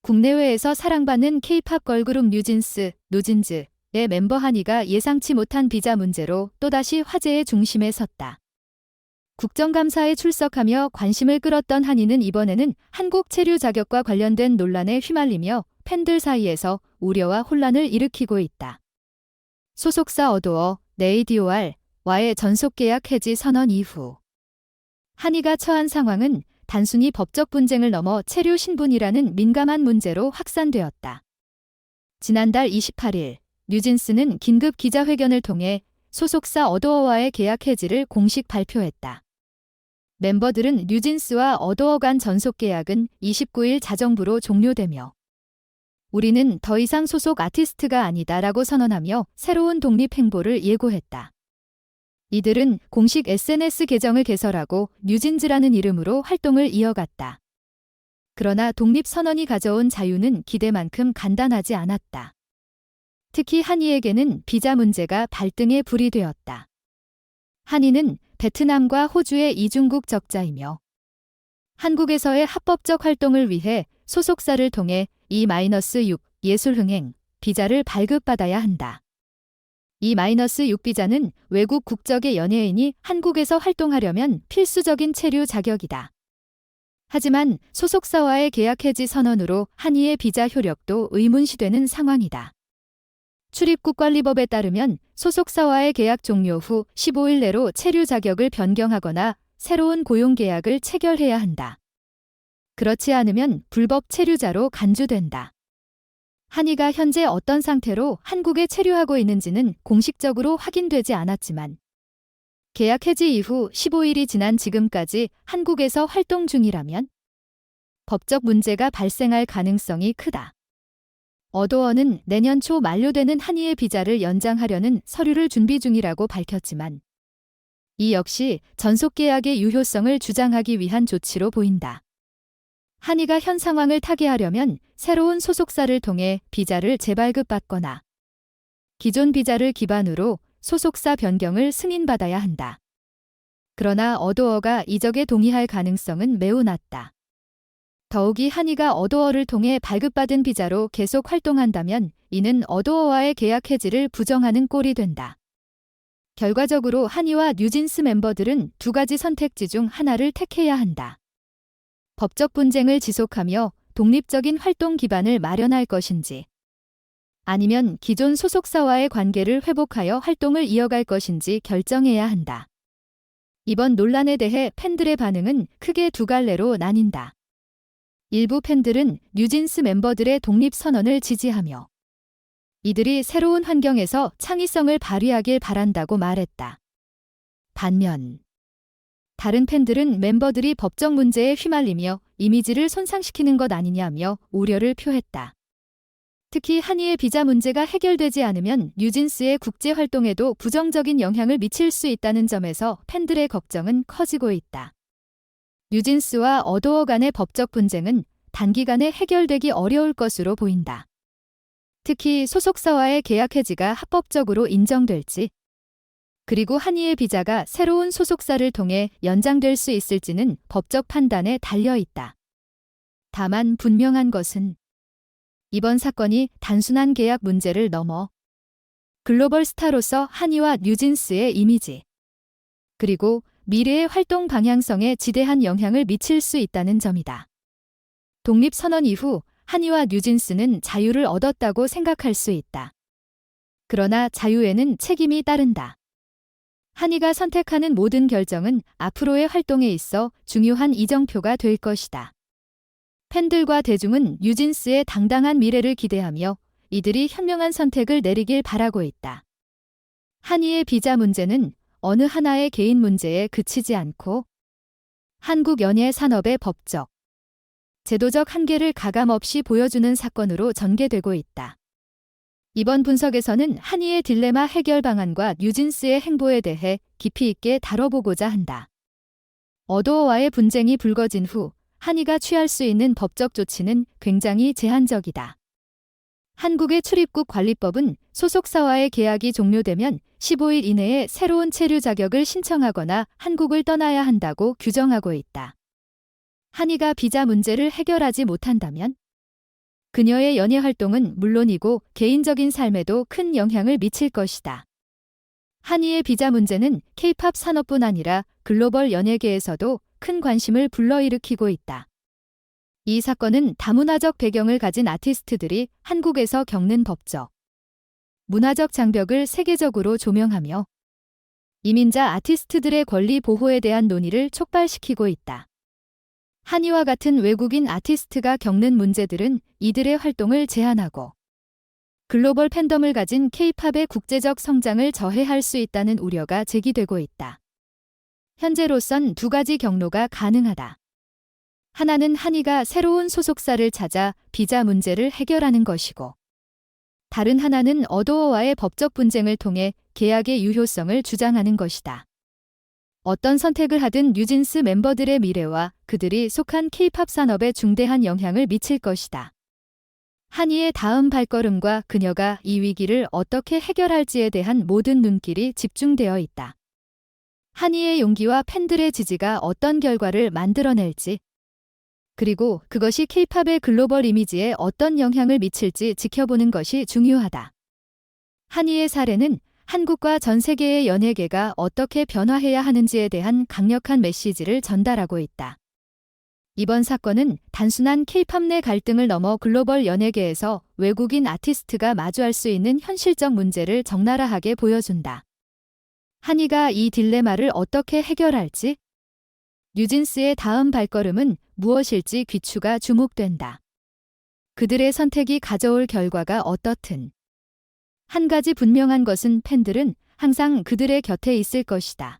국내외에서 사랑받는 K-팝 걸그룹 뉴진스의 멤버 한이가 예상치 못한 비자 문제로 또다시 화제의 중심에 섰다. 국정감사에 출석하며 관심을 끌었던 한이는 이번에는 한국 체류 자격과 관련된 논란에 휘말리며 팬들 사이에서 우려와 혼란을 일으키고 있다. 소속사 어도어, 네이디오알와의 전속계약 해지 선언 이후 한이가 처한 상황은 단순히 법적 분쟁을 넘어 체류 신분이라는 민감한 문제로 확산되었다. 지난달 28일 뉴진스는 긴급 기자회견을 통해 소속사 어도어와의 계약 해지를 공식 발표했다. 멤버들은 뉴진스와 어도어 간 전속 계약은 29일 자정부로 종료되며 우리는 더 이상 소속 아티스트가 아니다라고 선언하며 새로운 독립 행보를 예고했다. 이들은 공식 SNS 계정을 개설하고 뉴진즈라는 이름으로 활동을 이어갔다. 그러나 독립 선언이 가져온 자유는 기대만큼 간단하지 않았다. 특히 한이에게는 비자 문제가 발등에 불이 되었다. 한이는 베트남과 호주의 이중국 적자이며 한국에서의 합법적 활동을 위해 소속사를 통해 E-6 예술흥행 비자를 발급받아야 한다. E-6 비자는 외국 국적의 연예인이 한국에서 활동하려면 필수적인 체류 자격이다. 하지만 소속사와의 계약 해지 선언으로 한이의 비자 효력도 의문시되는 상황이다. 출입국관리법에 따르면 소속사와의 계약 종료 후 15일 내로 체류 자격을 변경하거나 새로운 고용계약을 체결해야 한다. 그렇지 않으면 불법 체류자로 간주된다. 한이가 현재 어떤 상태로 한국에 체류하고 있는지는 공식적으로 확인되지 않았지만 계약 해지 이후 15일이 지난 지금까지 한국에서 활동 중이라면 법적 문제가 발생할 가능성이 크다. 어도어는 내년 초 만료되는 한이의 비자를 연장하려는 서류를 준비 중이라고 밝혔지만 이 역시 전속 계약의 유효성을 주장하기 위한 조치로 보인다. 한이가 현 상황을 타개하려면 새로운 소속사를 통해 비자를 재발급받거나 기존 비자를 기반으로 소속사 변경을 승인받아야 한다. 그러나 어도어가 이적에 동의할 가능성은 매우 낮다. 더욱이 한이가 어도어를 통해 발급받은 비자로 계속 활동한다면 이는 어도어와의 계약 해지를 부정하는 꼴이 된다. 결과적으로 한이와 뉴진스 멤버들은 두 가지 선택지 중 하나를 택해야 한다. 법적 분쟁을 지속하며 독립적인 활동 기반을 마련할 것인지 아니면 기존 소속사와의 관계를 회복하여 활동을 이어갈 것인지 결정해야 한다. 이번 논란에 대해 팬들의 반응은 크게 두 갈래로 나뉜다. 일부 팬들은 뉴진스 멤버들의 독립 선언을 지지하며 이들이 새로운 환경에서 창의성을 발휘하길 바란다고 말했다. 반면 다른 팬들은 멤버들이 법적 문제에 휘말리며 이미지를 손상시키는 것 아니냐며 우려를 표했다. 특히 한이의 비자 문제가 해결되지 않으면 뉴진스의 국제 활동에도 부정적인 영향을 미칠 수 있다는 점에서 팬들의 걱정은 커지고 있다. 뉴진스와 어도어 간의 법적 분쟁은 단기간에 해결되기 어려울 것으로 보인다. 특히 소속사와의 계약 해지가 합법적으로 인정될지 그리고 한이의 비자가 새로운 소속사를 통해 연장될 수 있을지는 법적 판단에 달려 있다. 다만 분명한 것은 이번 사건이 단순한 계약 문제를 넘어 글로벌 스타로서 한이와 뉴진스의 이미지 그리고 미래의 활동 방향성에 지대한 영향을 미칠 수 있다는 점이다. 독립선언 이후 한이와 뉴진스는 자유를 얻었다고 생각할 수 있다. 그러나 자유에는 책임이 따른다. 한이가 선택하는 모든 결정은 앞으로의 활동에 있어 중요한 이정표가 될 것이다. 팬들과 대중은 뉴진스의 당당한 미래를 기대하며 이들이 현명한 선택을 내리길 바라고 있다. 한이의 비자 문제는 어느 하나의 개인 문제에 그치지 않고 한국 연예 산업의 법적, 제도적 한계를 가감없이 보여주는 사건으로 전개되고 있다. 이번 분석에서는 한이의 딜레마 해결 방안과 뉴진스의 행보에 대해 깊이 있게 다뤄보고자 한다. 어도어와의 분쟁이 불거진 후 한이가 취할 수 있는 법적 조치는 굉장히 제한적이다. 한국의 출입국 관리법은 소속사와의 계약이 종료되면 15일 이내에 새로운 체류 자격을 신청하거나 한국을 떠나야 한다고 규정하고 있다. 한이가 비자 문제를 해결하지 못한다면 그녀의 연예 활동은 물론이고 개인적인 삶에도 큰 영향을 미칠 것이다. 한이의 비자 문제는 K-팝 산업뿐 아니라 글로벌 연예계에서도 큰 관심을 불러일으키고 있다. 이 사건은 다문화적 배경을 가진 아티스트들이 한국에서 겪는 법적, 문화적 장벽을 세계적으로 조명하며 이민자 아티스트들의 권리 보호에 대한 논의를 촉발시키고 있다. 한이와 같은 외국인 아티스트가 겪는 문제들은 이들의 활동을 제한하고 글로벌 팬덤을 가진 K-팝의 국제적 성장을 저해할 수 있다는 우려가 제기되고 있다. 현재로선 두 가지 경로가 가능하다. 하나는 한이가 새로운 소속사를 찾아 비자 문제를 해결하는 것이고, 다른 하나는 어도어와의 법적 분쟁을 통해 계약의 유효성을 주장하는 것이다. 어떤 선택을 하든 뉴진스 멤버들의 미래와 그들이 속한 K-팝 산업에 중대한 영향을 미칠 것이다. 한이의 다음 발걸음과 그녀가 이 위기를 어떻게 해결할지에 대한 모든 눈길이 집중되어 있다. 한이의 용기와 팬들의 지지가 어떤 결과를 만들어낼지, 그리고 그것이 K-팝의 글로벌 이미지에 어떤 영향을 미칠지 지켜보는 것이 중요하다. 한이의 사례는 한국과 전 세계의 연예계가 어떻게 변화해야 하는지에 대한 강력한 메시지를 전달하고 있다. 이번 사건은 단순한 K-팝 내 갈등을 넘어 글로벌 연예계에서 외국인 아티스트가 마주할 수 있는 현실적 문제를 적나라하게 보여준다. 한이가 이 딜레마를 어떻게 해결할지, 뉴진스의 다음 발걸음은 무엇일지 귀추가 주목된다. 그들의 선택이 가져올 결과가 어떻든 한 가지 분명한 것은 팬들은 항상 그들의 곁에 있을 것이다.